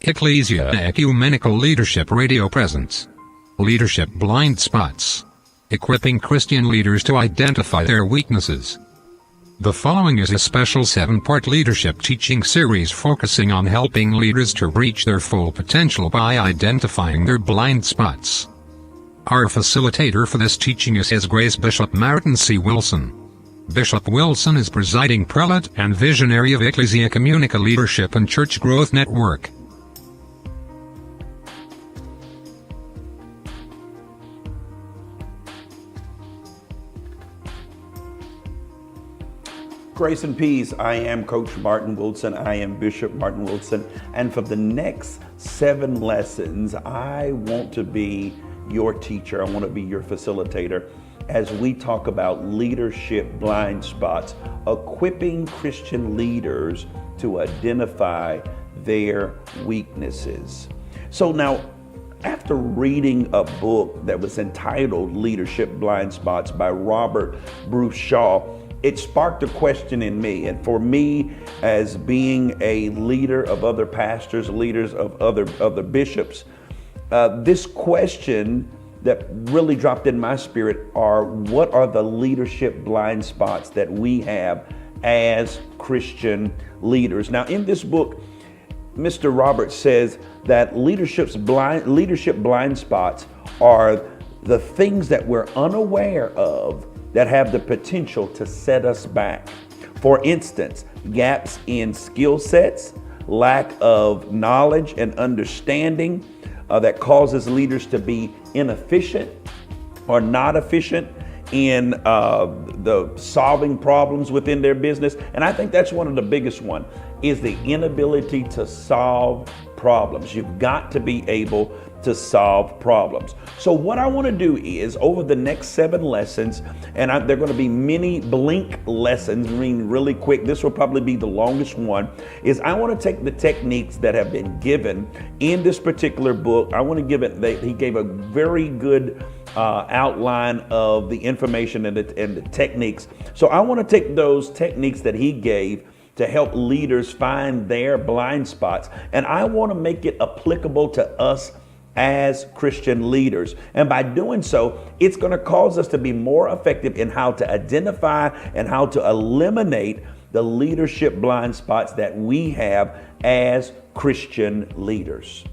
Ecclesia Ecumenical Leadership Radio presents Leadership Blind Spots, equipping Christian leaders to identify their weaknesses. The following is a special 7-part leadership teaching series focusing on helping leaders to reach their full potential by identifying their blind spots. Our facilitator for this teaching is His Grace Bishop Martin C. Wilson. Bishop Wilson is presiding prelate and visionary of Ecclesia Ecumenical Leadership and Church Growth Network. Grace and peace. I am Coach Martin Wilson. I am Bishop Martin Wilson. And for the next 7 lessons, I want to be your teacher. I want to be your facilitator as we talk about leadership blind spots, equipping Christian leaders to identify their weaknesses. So now, after reading a book that was entitled Leadership Blind Spots by Robert Bruce Shaw, it sparked a question in me. And for me, as being a leader of other pastors, leaders of other bishops, this question that really dropped in my spirit are, what are the leadership blind spots that we have as Christian leaders? Now, in this book, Mr. Roberts says that leadership blind spots are the things that we're unaware of that have the potential to set us back. For instance, gaps in skill sets, lack of knowledge and understanding that causes leaders to be inefficient or not efficient in the solving problems within their business. And I think that's one of the biggest one, is the inability to solve problems. You've got to be able to solve problems. So what I want to do is, over the next 7 lessons, and they're going to be mini blink lessons, meaning really quick, this will probably be the longest one, is I want to take the techniques that have been given in this particular book. I want to give it, he gave a very good outline of the information and the techniques. So I want to take those techniques that he gave to help leaders find their blind spots, and I want to make it applicable to us as Christian leaders. And by doing so, it's going to cause us to be more effective in how to identify and how to eliminate the leadership blind spots that we have as Christian leaders.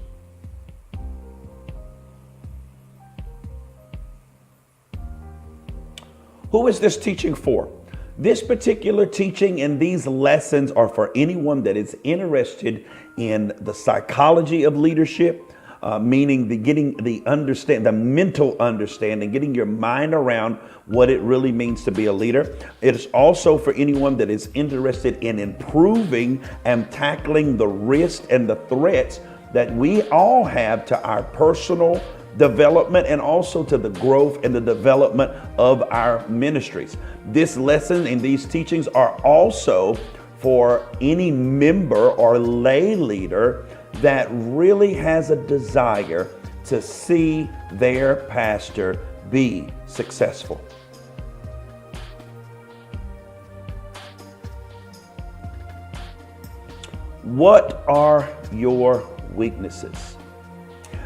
Who is this teaching for? This particular teaching and these lessons are for anyone that is interested in the psychology of leadership, meaning getting the mental understanding, getting your mind around what it really means to be a leader. It is also for anyone that is interested in improving and tackling the risks and the threats that we all have to our personal development and also to the growth and the development of our ministries. This lesson and these teachings are also for any member or lay leader that really has a desire to see their pastor be successful. What are your weaknesses?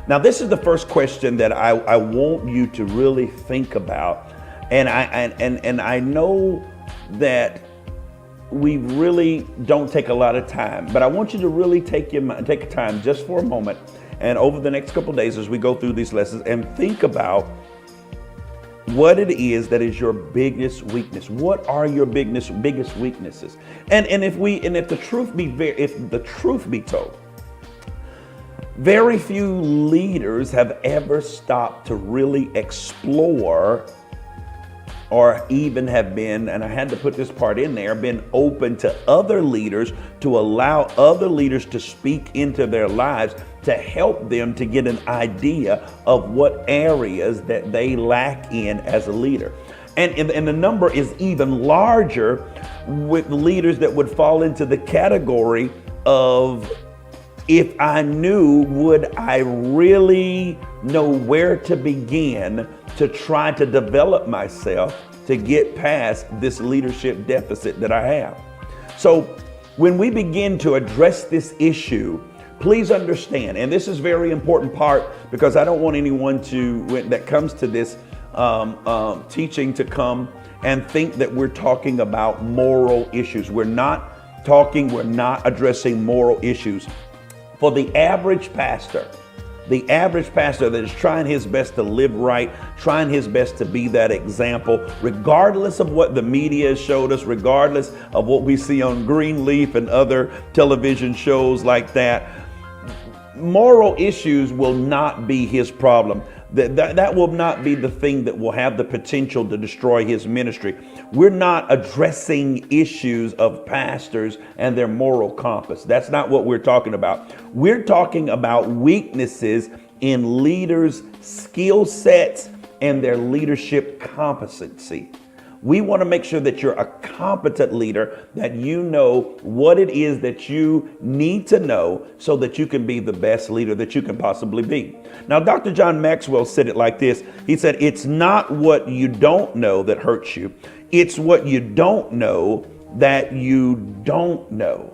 Now, this is the first question that I want you to really think about, and I know that we really don't take a lot of time, but I want you to really take time just for a moment, and over the next couple of days as we go through these lessons, and think about what it is that is your biggest weakness. What are your biggest weaknesses? And if the truth be told, very few leaders have ever stopped to really explore or even have been, and I had to put this part in there, been open to other leaders, to allow other leaders to speak into their lives to help them to get an idea of what areas that they lack in as a leader. And the number is even larger with leaders that would fall into the category of, if I knew, would I really know where to begin to try to develop myself to get past this leadership deficit that I have? So when we begin to address this issue, Please understand, and this is very important part, because I don't want anyone that comes to this teaching to come and think that we're talking about moral issues. We're not addressing moral issues. For the average pastor that is trying his best to live right, trying his best to be that example, regardless of what the media has showed us, regardless of what we see on Greenleaf and other television shows like that, moral issues will not be his problem. That will not be the thing that will have the potential to destroy his ministry. We're not addressing issues of pastors and their moral compass. That's not what we're talking about. We're talking about weaknesses in leaders' skill sets and their leadership competency. We want to make sure that you're a competent leader, that you know what it is that you need to know so that you can be the best leader that you can possibly be. Now, Dr. John Maxwell said it like this. He said, it's not what you don't know that hurts you. It's what you don't know that you don't know.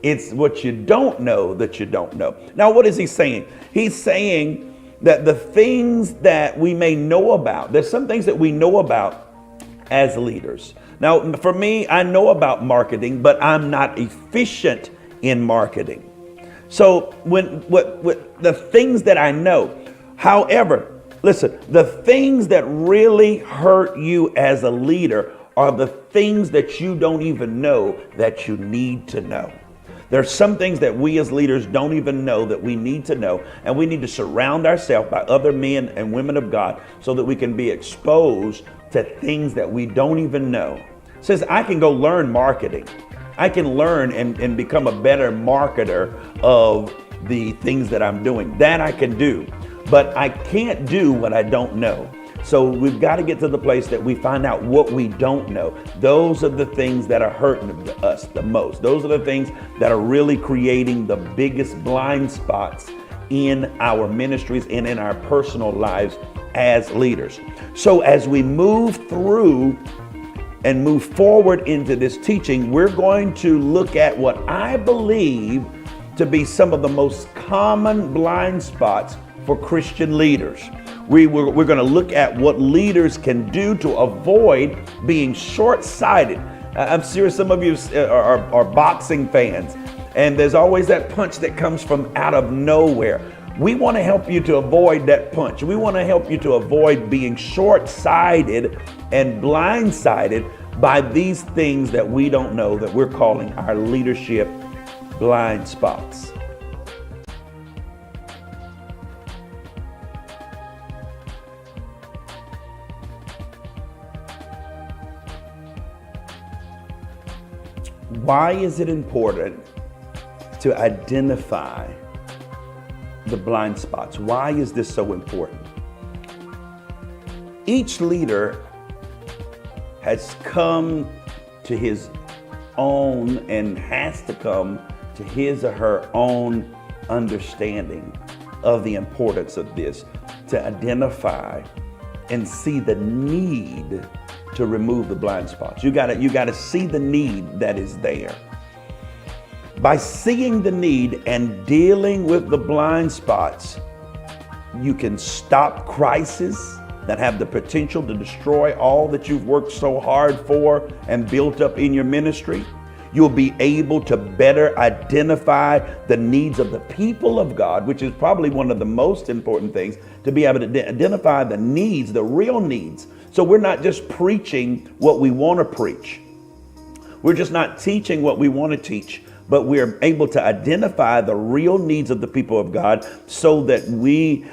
It's what you don't know that you don't know. Now, what is he saying? He's saying that the things that we may know about, there's some things that we know about as leaders. Now, for me, I know about marketing, but I'm not efficient in marketing. So what the things that I know, however, listen, the things that really hurt you as a leader are the things that you don't even know that you need to know. There's some things that we as leaders don't even know that we need to know, and we need to surround ourselves by other men and women of God so that we can be exposed to things that we don't even know. It says I can go learn marketing. I can learn and become a better marketer of the things that I'm doing. That I can do, but I can't do what I don't know. So we've got to get to the place that we find out what we don't know. Those are the things that are hurting us the most. Those are the things that are really creating the biggest blind spots in our ministries and in our personal lives as leaders. So as we move through and move forward into this teaching, we're going to look at what I believe to be some of the most common blind spots for Christian leaders. We're going to look at what leaders can do to avoid being short-sighted. I'm sure some of you are boxing fans, and there's always that punch that comes from out of nowhere. We want to help you to avoid that punch. We want to help you to avoid being short-sighted and blindsided by these things that we don't know, that we're calling our leadership blind spots. Why is it important to identify the blind spots? Why is this so important? Each leader has come to his own and has to come to his or her own understanding of the importance of this, to identify and see the need to remove the blind spots. You gotta see the need that is there. By seeing the need and dealing with the blind spots, you can stop crises that have the potential to destroy all that you've worked so hard for and built up in your ministry. You'll be able to better identify the needs of the people of God, which is probably one of the most important things, to be able to identify the needs, the real needs. So we're not just preaching what we want to preach. We're just not teaching what we want to teach, but we're able to identify the real needs of the people of God so that we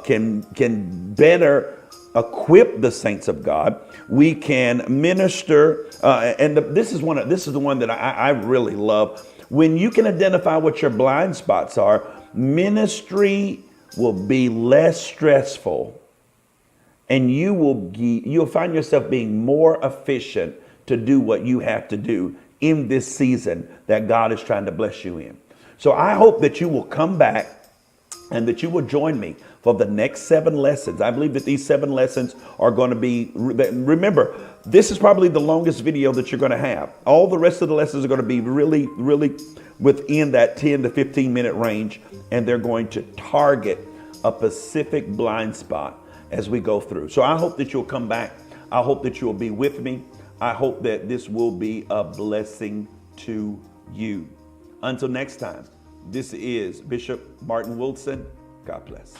can better equip the saints of God. We can minister, this is the one that I really love. When you can identify what your blind spots are, ministry will be less stressful, and you'll find yourself being more efficient to do what you have to do in this season that God is trying to bless you in. So I hope that you will come back and that you will join me for the next 7 lessons. I believe that these 7 lessons are going to be, remember, this is probably the longest video that you're going to have. All the rest of the lessons are going to be really, really within that 10 to 15 minute range, and they're going to target a specific blind spot as we go through. So I hope that you'll come back. I hope that you'll be with me. I hope that this will be a blessing to you. Until next time, this is Bishop Martin Wilson. God bless.